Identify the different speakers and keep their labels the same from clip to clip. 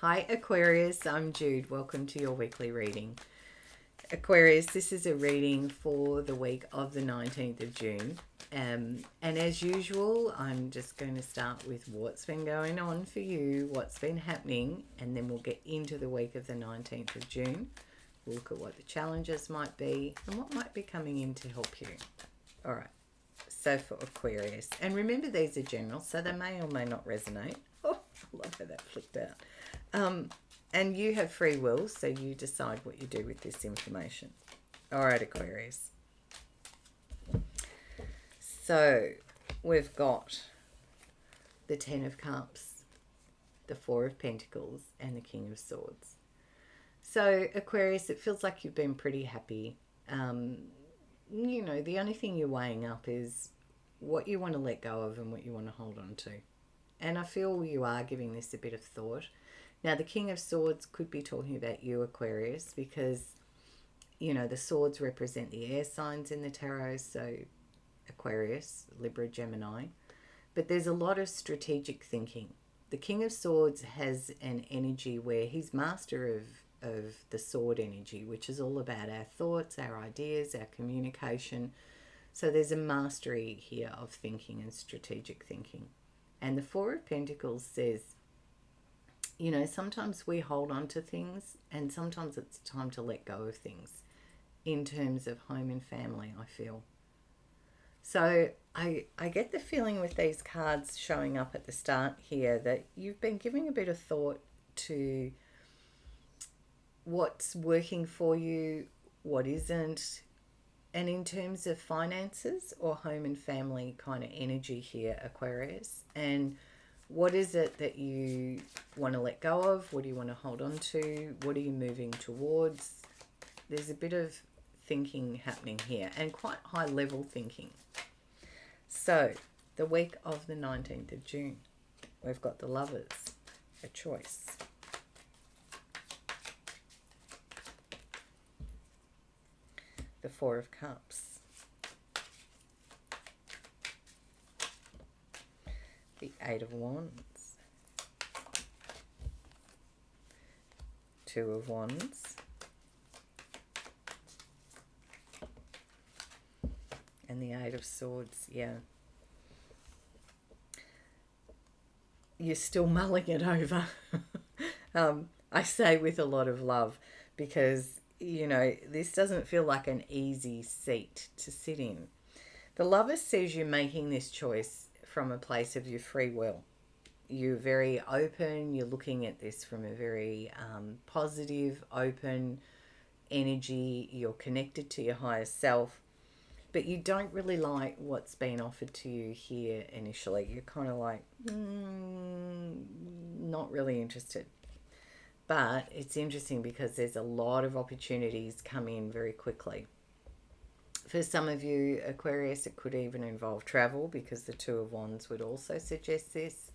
Speaker 1: Hi Aquarius, I'm Jude. Welcome to your weekly reading. Aquarius, this is a reading for the week of the 19th of June. And as usual, I'm just going to start with what's been going on for you, what's been happening, and then we'll get into the week of the 19th of June. We'll look at what the challenges might be and what might be coming in to help you. All right, so for Aquarius, and remember these are general, so they may or may not resonate. Oh, I love how that flicked out. And you have free will, so you decide what you do with this information. All right, Aquarius. So we've got the Ten of Cups, the Four of Pentacles, and the King of Swords. So Aquarius, it feels like you've been pretty happy. The only thing you're weighing up is what you want to let go of and what you want to hold on to. And I feel you are giving this a bit of thought. Now, the King of Swords could be talking about you, Aquarius, because, the swords represent the air signs in the tarot, so Aquarius, Libra, Gemini. But there's a lot of strategic thinking. The King of Swords has an energy where he's master of the sword energy, which is all about our thoughts, our ideas, our communication. So there's a mastery here of thinking and strategic thinking. And the Four of Pentacles says, sometimes we hold on to things and sometimes it's time to let go of things in terms of home and family, I feel. So I get the feeling with these cards showing up at the start here that you've been giving a bit of thought to what's working for you, what isn't, and in terms of finances or home and family kind of energy here, Aquarius, and what is it that you want to let go of? What do you want to hold on to? What are you moving towards? There's a bit of thinking happening here and quite high level thinking. So the week of the 19th of June, we've got the Lovers, a choice. The Four of Cups. The Eight of Wands. Two of Wands. And the Eight of Swords, yeah. You're still mulling it over. I say with a lot of love because this doesn't feel like an easy seat to sit in. The Lover says you're making this choice from a place of your free will. You're very open. You're looking at this from a very positive, open energy. You're connected to your higher self. But you don't really like what's been offered to you here initially. You're kind of like, not really interested. But it's interesting because there's a lot of opportunities come in very quickly. For some of you, Aquarius, it could even involve travel because the Two of Wands would also suggest this.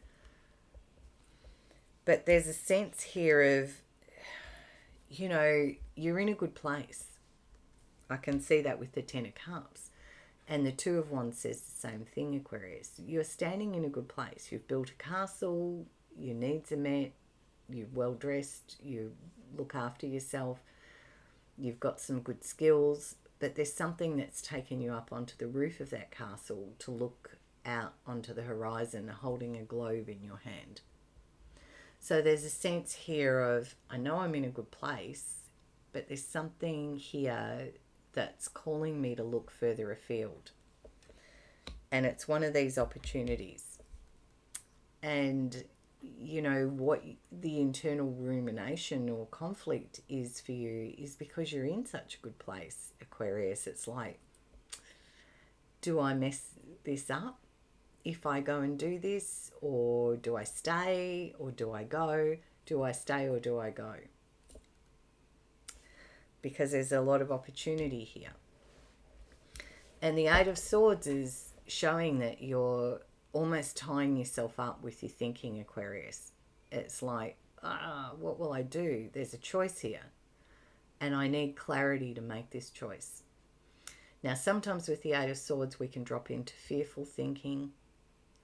Speaker 1: But there's a sense here of, you're in a good place. I can see that with the Ten of Cups. And the Two of Wands says the same thing, Aquarius. You're standing in a good place. You've built a castle. Your needs are met. You're well dressed, you look after yourself, you've got some good skills, but there's something that's taken you up onto the roof of that castle to look out onto the horizon holding a globe in your hand. So there's a sense here of, I know I'm in a good place, but there's something here that's calling me to look further afield. And it's one of these opportunities. And what the internal rumination or conflict is for you is because you're in such a good place, Aquarius. It's like, do I mess this up if I go and do this? Or do I stay or do I go? Do I stay or do I go? Because there's a lot of opportunity here. And the Eight of Swords is showing that you're almost tying yourself up with your thinking, Aquarius. It's like, what will I do? There's a choice here. And I need clarity to make this choice. Now, sometimes with the Eight of Swords, we can drop into fearful thinking,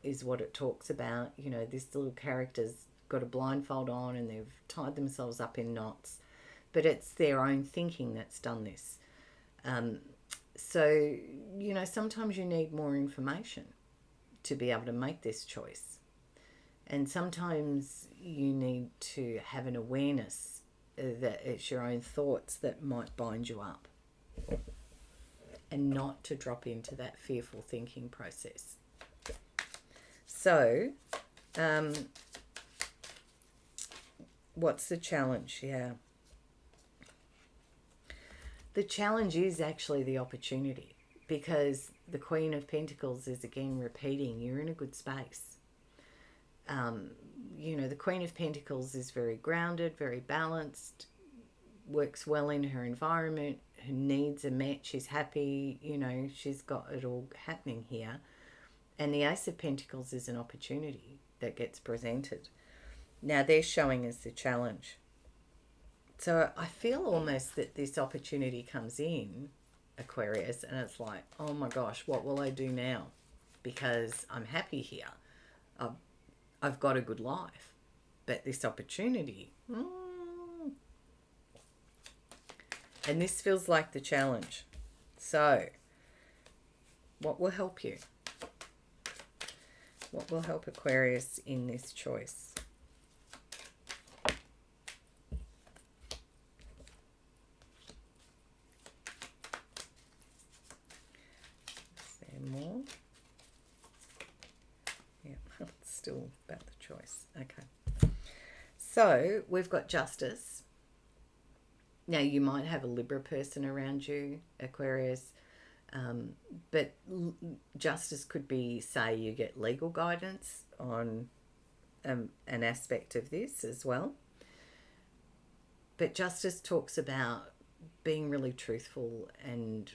Speaker 1: is what it talks about. This little character's got a blindfold on and they've tied themselves up in knots, but it's their own thinking that's done this. So, sometimes you need more information to be able to make this choice. And sometimes you need to have an awareness that it's your own thoughts that might bind you up, and not to drop into that fearful thinking process. So, what's the challenge? Yeah. The challenge is actually the opportunity, because the Queen of Pentacles is again repeating, you're in a good space. The Queen of Pentacles is very grounded, very balanced, works well in her environment, her needs are met, she's happy, she's got it all happening here. And the Ace of Pentacles is an opportunity that gets presented. Now they're showing us the challenge. So I feel almost that this opportunity comes in, Aquarius, and it's like, oh my gosh, what will I do now? Because I'm happy here. I've got a good life. But this opportunity, and this feels like the challenge. So, what will help you? What will help Aquarius in this choice? Is there more? Yeah, it's still about the choice. Okay. So, we've got Justice. Now, you might have a Libra person around you, Aquarius, but Justice could be, say, you get legal guidance on an aspect of this as well. But Justice talks about being really truthful and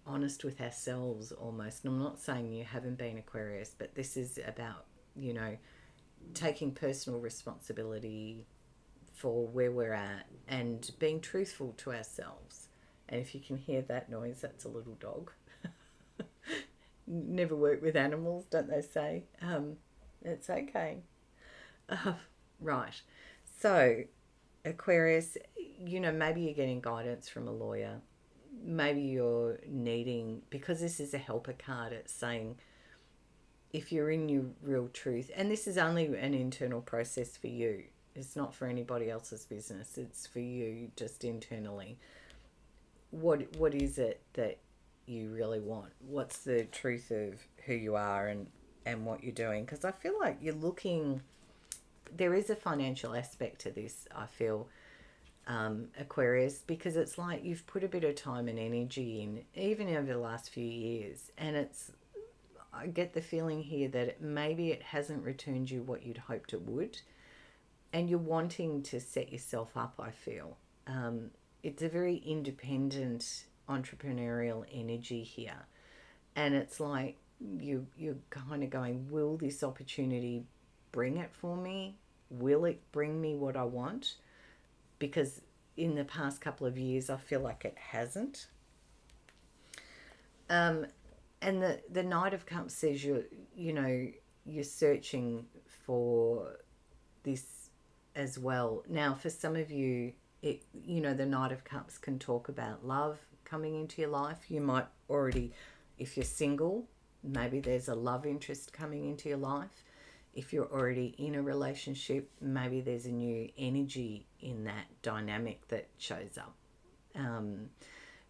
Speaker 1: honest with ourselves almost. And I'm not saying you haven't been, Aquarius, but this is about, taking personal responsibility for where we're at and being truthful to ourselves. And if you can hear that noise, that's a little dog. Never work with animals, don't they say? It's okay. Right. So, Aquarius, maybe you're getting guidance from a lawyer. Maybe you're needing, because this is a helper card, it's saying if you're in your real truth, and this is only an internal process for you. It's not for anybody else's business. It's for you just internally. What is it that you really want? What's the truth of who you are and what you're doing? Because I feel like you're looking... There is a financial aspect to this, I feel, Aquarius, because it's like you've put a bit of time and energy in, even over the last few years. And I get the feeling here that maybe it hasn't returned you what you'd hoped it would. And you're wanting to set yourself up, I feel. It's a very independent, entrepreneurial energy here. And it's like you're kind of going, will this opportunity bring it for me? Will it bring me what I want? Because in the past couple of years, I feel like it hasn't. And the Knight of Cups says you're searching for this as well. Now, for some of you, the Knight of Cups can talk about love coming into your life. You might already, if you're single, maybe there's a love interest coming into your life. If you're already in a relationship, maybe there's a new energy in that dynamic that shows up.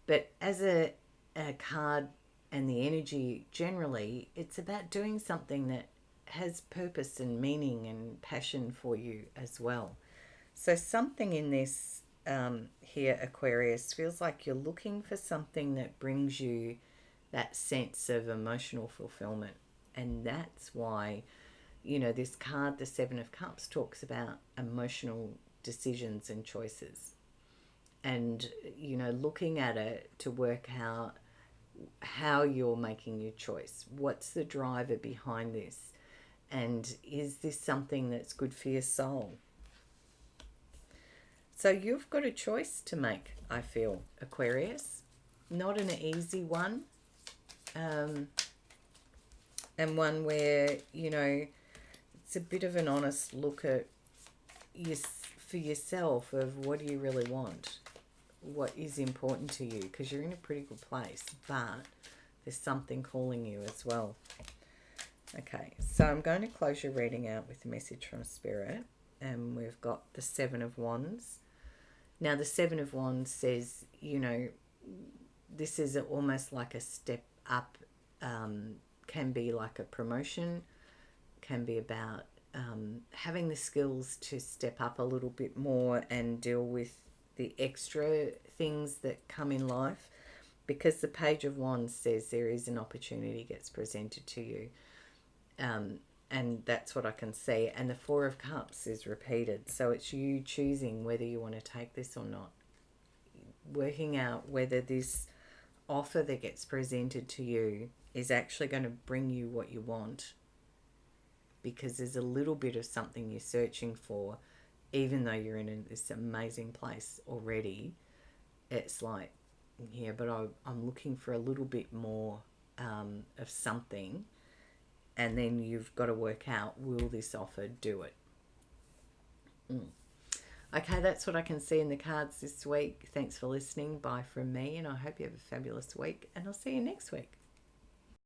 Speaker 1: But as a card and the energy generally, it's about doing something that has purpose and meaning and passion for you as well. So something in this here, Aquarius, feels like you're looking for something that brings you that sense of emotional fulfillment. And that's why, this card, the Seven of Cups, talks about emotional decisions and choices. And, looking at it to work out how you're making your choice. What's the driver behind this? And is this something that's good for your soul? So you've got a choice to make, I feel, Aquarius. Not an easy one. And one where, it's a bit of an honest look at for yourself of what do you really want, what is important to you, because you're in a pretty good place, but there's something calling you as well. Okay, so I'm going to close your reading out with a message from Spirit, and we've got the Seven of Wands. Now, the Seven of Wands says, this is almost like a step up, can be like a promotion, can be about having the skills to step up a little bit more and deal with the extra things that come in life, because the Page of Wands says there is an opportunity gets presented to you, and that's what I can see. And the Four of Cups is repeated, so it's you choosing whether you want to take this or not, working out whether this offer that gets presented to you is actually going to bring you what you want, because there's a little bit of something you're searching for, even though you're in this amazing place already. It's like, yeah, but I'm looking for a little bit more of something, and then you've got to work out, will this offer do it? Okay, that's what I can see in the cards this week. Thanks for listening. Bye from me, and I hope you have a fabulous week, and I'll see you next week.